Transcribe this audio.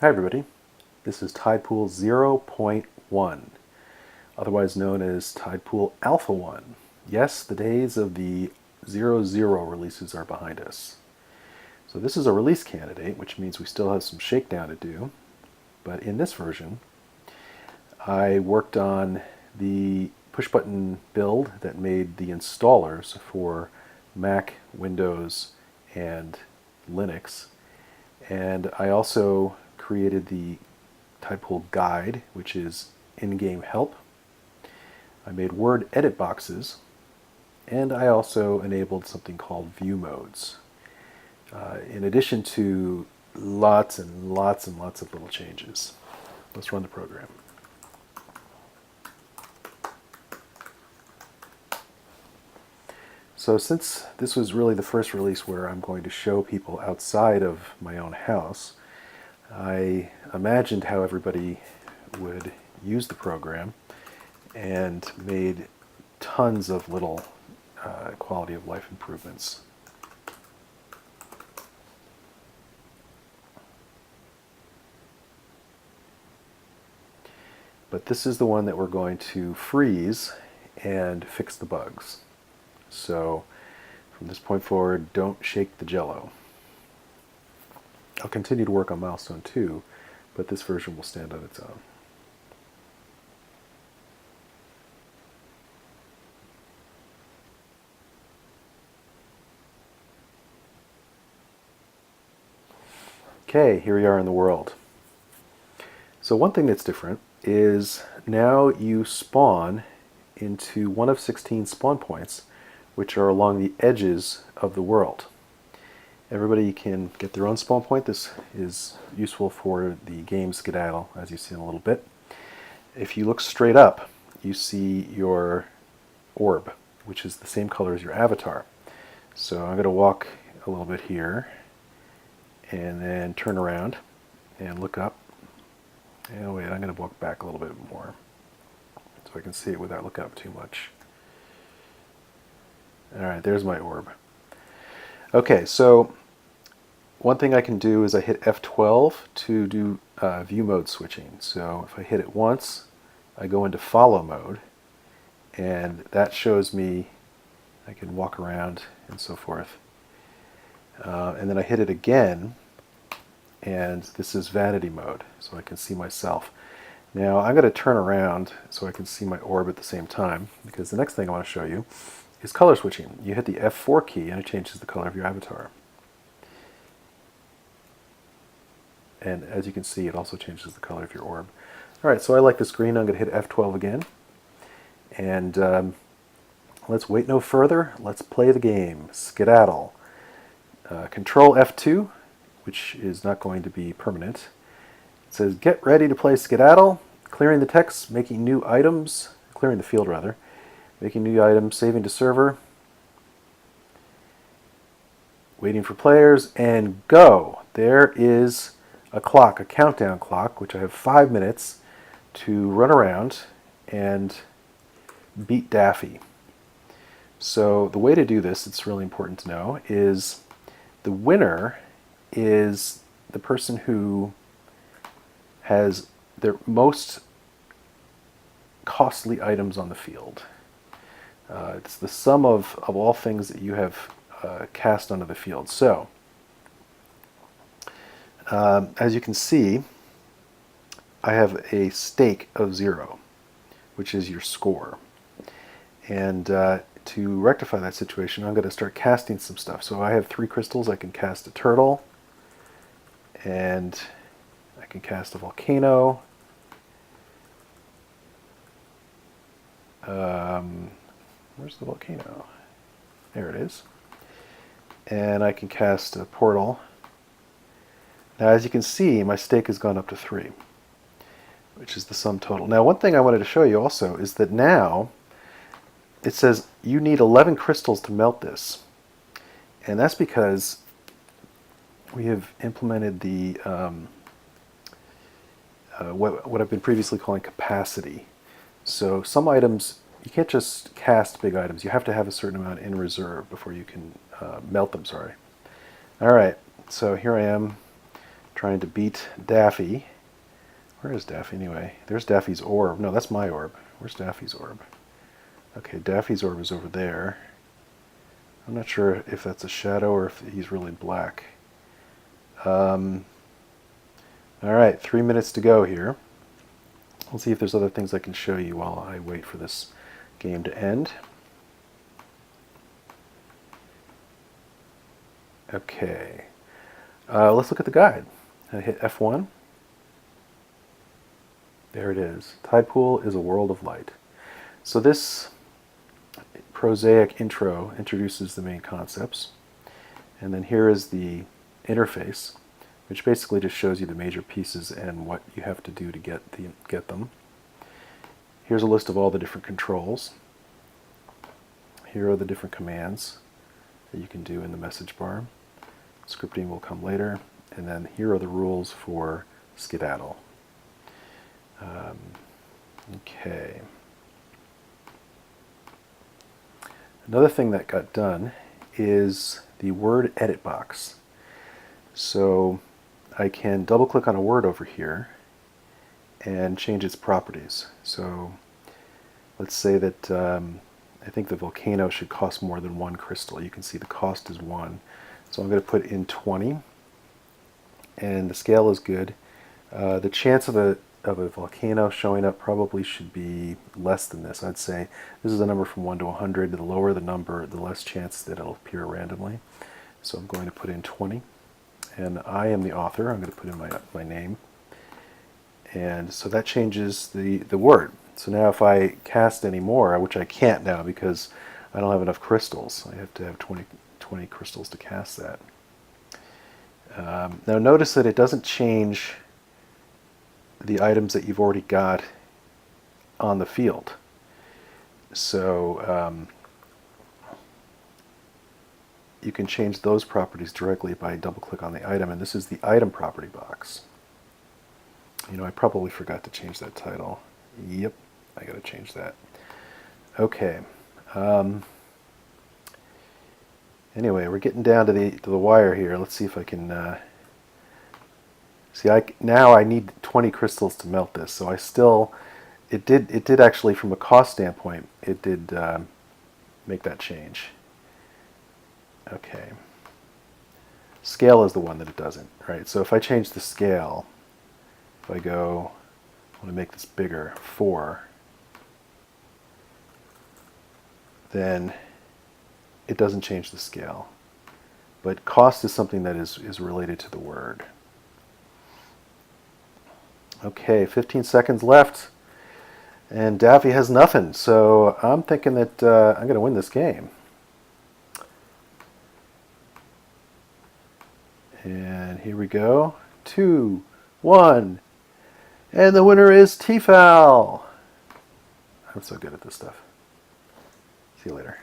Hi everybody, this is Tidepool 0.1, otherwise known as Tidepool Alpha 1. Yes, the days of the 0.0 releases are behind us. So this is a release candidate, which means we still have some shakedown to do. But in this version, I worked on the push-button build that made the installers for Mac, Windows, and Linux. And I also created the Tidepool guide, which is in-game help. I made Word edit boxes, and I also enabled something called view modes. In addition to lots and lots and lots of little changes. Let's run the program. So since this was really the first release where I'm going to show people outside of my own house, I imagined how everybody would use the program and made tons of little quality of life improvements. But this is the one that we're going to freeze and fix the bugs. So from this point forward, don't shake the jello. I'll continue to work on Milestone 2, but this version will stand on its own. Okay, here we are in the world. So one thing that's different is now you spawn into one of 16 spawn points, which are along the edges of the world. Everybody can get their own spawn point. This is useful for the game Skedaddle, as you see in a little bit. If you look straight up, you see your orb, which is the same color as your avatar. So I'm going to walk a little bit here, and then turn around and look up. And wait, I'm going to walk back a little bit more so I can see it without looking up too much. Alright, there's my orb. Okay, so one thing I can do is I hit F12 to do view mode switching. So if I hit it once, I go into follow mode, and that shows me I can walk around and so forth. And then I hit it again, and this is vanity mode, so I can see myself. Now I'm going to turn around so I can see my orb at the same time, because the next thing I want to show you is color switching. You hit the F4 key and it changes the color of your avatar. And as you can see, it also changes the color of your orb. Alright, so I like this green. I'm going to hit F12 again. And let's wait no further. Let's play the game. Skedaddle. Control F2, which is not going to be permanent. It says, get ready to play Skedaddle. Clearing the text, making new items, clearing the field rather. Making new items, saving to server, waiting for players, and go. There is a clock, a countdown clock, which I have 5 minutes to run around and beat Daffy. So the way to do this, it's really important to know, is the winner is the person who has their most costly items on the field. It's the sum of all things that you have cast onto the field. So, as you can see, I have a stake of 0, which is your score. And to rectify that situation, I'm going to start casting some stuff. So I have 3 crystals. I can cast a turtle, and I can cast a volcano. Where's the volcano? There it is. And I can cast a portal. Now, as you can see, my stake has gone up to 3, which is the sum total. Now, one thing I wanted to show you also is that now it says you need 11 crystals to melt this. And that's because we have implemented the what I've been previously calling capacity. So some items, you can't just cast big items. You have to have a certain amount in reserve before you can melt them, sorry. All right, so here I am trying to beat Daffy. Where is Daffy anyway? There's Daffy's orb. No, that's my orb. Where's Daffy's orb? Okay, Daffy's orb is over there. I'm not sure if that's a shadow or if he's really black. Alright, 3 minutes to go here. We'll see if there's other things I can show you while I wait for this game to end. Okay, let's look at the guide. I hit F1. There it is. Tidepool is a world of light. So this prosaic intro introduces the main concepts. And then here is the interface, which basically just shows you the major pieces and what you have to do to get them. Here's a list of all the different controls. Here are the different commands that you can do in the message bar. Scripting will come later. And then here are the rules for Skedaddle. Okay. Another thing that got done is the word edit box. So I can double click on a word over here and change its properties. So let's say that I think the volcano should cost more than 1 crystal. You can see the cost is 1. So I'm going to put in 20, and the scale is good. The chance of a volcano showing up probably should be less than this. I'd say this is a number from 1 to 100. The lower the number, the less chance that it'll appear randomly. So I'm going to put in 20. And I am the author. I'm going to put in my name. And so that changes the word. So now if I cast any more, which I can't now because I don't have enough crystals. I have to have 20 crystals to cast that. Now notice that it doesn't change the items that you've already got on the field. So you can change those properties directly by double click on the item, and this is the item property box. You know, I probably forgot to change that title. Yep, I gotta change that. Okay. Anyway, we're getting down to the wire here. Let's see if I can see. Now I need 20 crystals to melt this. So it did actually, from a cost standpoint, it did make that change. Okay. Scale is the one that it doesn't, right? So if I change the scale, if I go, I want to make this bigger, 4, then it doesn't change the scale. But cost is something that is related to the word. Okay, 15 seconds left, and Daffy has nothing, so I'm thinking that I'm going to win this game. And here we go. 2, 1, and the winner is Tefal. I'm so good at this stuff. See you later.